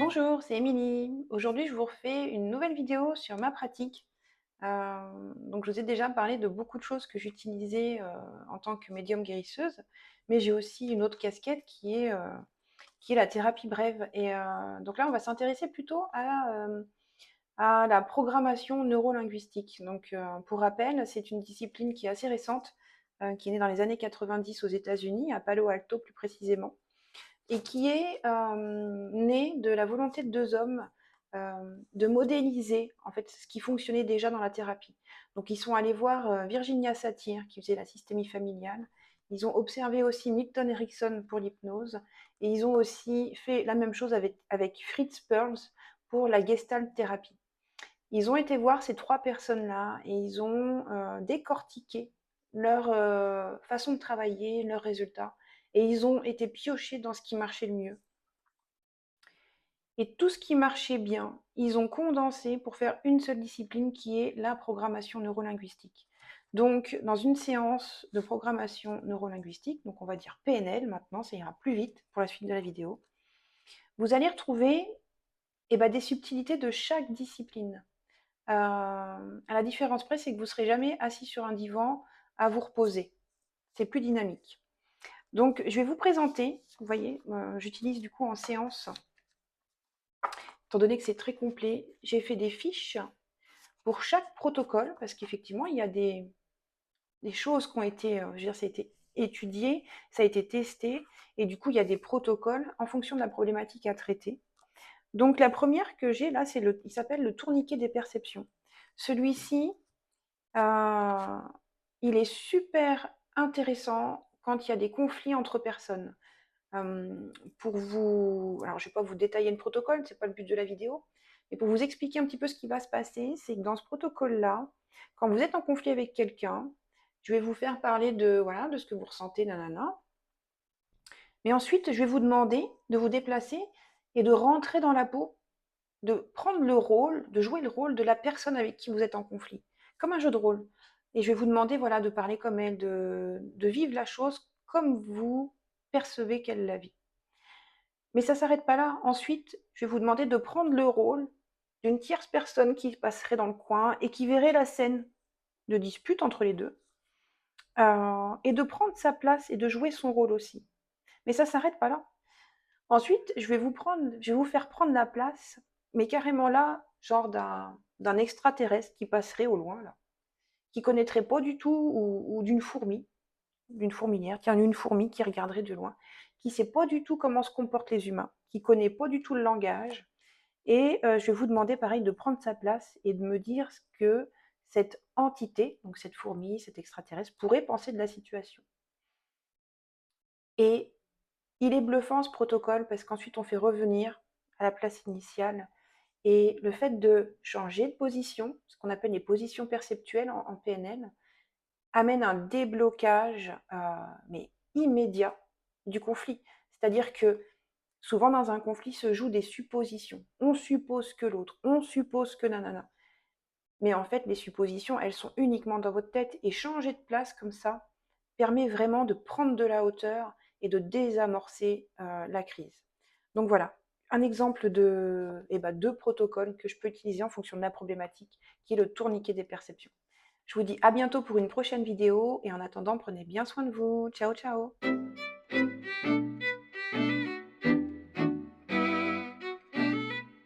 Bonjour, c'est Émilie. Aujourd'hui, je vous refais une nouvelle vidéo sur ma pratique. Donc, je vous ai déjà parlé de beaucoup de choses que j'utilisais en tant que médium guérisseuse, mais j'ai aussi une autre casquette qui est la thérapie brève. Et donc là, on va s'intéresser plutôt à la programmation neurolinguistique. Donc, pour rappel, c'est une discipline qui est assez récente, qui est née dans les années 90 aux États-Unis, à Palo Alto plus précisément, et qui est né de la volonté de deux hommes de modéliser en fait ce qui fonctionnait déjà dans la thérapie. Donc ils sont allés voir Virginia Satir qui faisait la systémie familiale. Ils ont observé aussi Milton Erickson pour l'hypnose et ils ont aussi fait la même chose avec Fritz Perls pour la gestalt thérapie. Ils ont été voir ces trois personnes-là et ils ont décortiqué leur façon de travailler, leurs résultats, et ils ont été piochés dans ce qui marchait le mieux. Et tout ce qui marchait bien, ils ont condensé pour faire une seule discipline qui est la programmation neurolinguistique. Donc, dans une séance de programmation neurolinguistique, donc on va dire PNL maintenant, ça ira plus vite pour la suite de la vidéo, vous allez retrouver des subtilités de chaque discipline. À la différence près, c'est que vous ne serez jamais assis sur un divan à vous reposer. C'est plus dynamique. Donc, je vais vous présenter, vous voyez, j'utilise du coup en séance, étant donné que c'est très complet, j'ai fait des fiches pour chaque protocole, parce qu'effectivement, il y a des choses qui ont été, je veux dire, ça a été étudié, ça a été testé, et du coup, il y a des protocoles en fonction de la problématique à traiter. Donc, la première que j'ai là, il s'appelle le tourniquet des perceptions. Celui-ci, il est super intéressant quand il y a des conflits entre personnes. Pour vous, alors je ne vais pas vous détailler le protocole, ce n'est pas le but de la vidéo, mais pour vous expliquer un petit peu ce qui va se passer, c'est que dans ce protocole-là, quand vous êtes en conflit avec quelqu'un, je vais vous faire parler de, voilà, de ce que vous ressentez, nanana. Mais ensuite, je vais vous demander de vous déplacer et de rentrer dans la peau, de prendre le rôle, de jouer le rôle de la personne avec qui vous êtes en conflit, comme un jeu de rôle. Et je vais vous demander, voilà, de parler comme elle, de vivre la chose comme vous percevez qu'elle la vit. Mais ça ne s'arrête pas là. Ensuite, je vais vous demander de prendre le rôle d'une tierce personne qui passerait dans le coin et qui verrait la scène de dispute entre les deux, et de prendre sa place et de jouer son rôle aussi. Mais ça ne s'arrête pas là. Ensuite, je vais vous faire prendre la place, mais carrément là, genre d'un extraterrestre qui passerait au loin, là, qui connaîtrait pas du tout, ou d'une fourmilière, tiens, une fourmi qui regarderait de loin, qui sait pas du tout comment se comportent les humains, qui connaît pas du tout le langage, et je vais vous demander pareil de prendre sa place et de me dire ce que cette entité, donc cette fourmi, cet extraterrestre, pourrait penser de la situation. Et il est bluffant ce protocole parce qu'ensuite on fait revenir à la place initiale. Et le fait de changer de position, ce qu'on appelle les positions perceptuelles en PNL, amène un déblocage mais immédiat du conflit. C'est-à-dire que souvent dans un conflit se jouent des suppositions. On suppose que l'autre, on suppose que nanana. Mais en fait, les suppositions, elles sont uniquement dans votre tête, et changer de place comme ça permet vraiment de prendre de la hauteur et de désamorcer la crise. Donc voilà, un exemple de protocole que je peux utiliser en fonction de la problématique, qui est le tourniquet des perceptions. Je vous dis à bientôt pour une prochaine vidéo, et en attendant, prenez bien soin de vous. Ciao, ciao!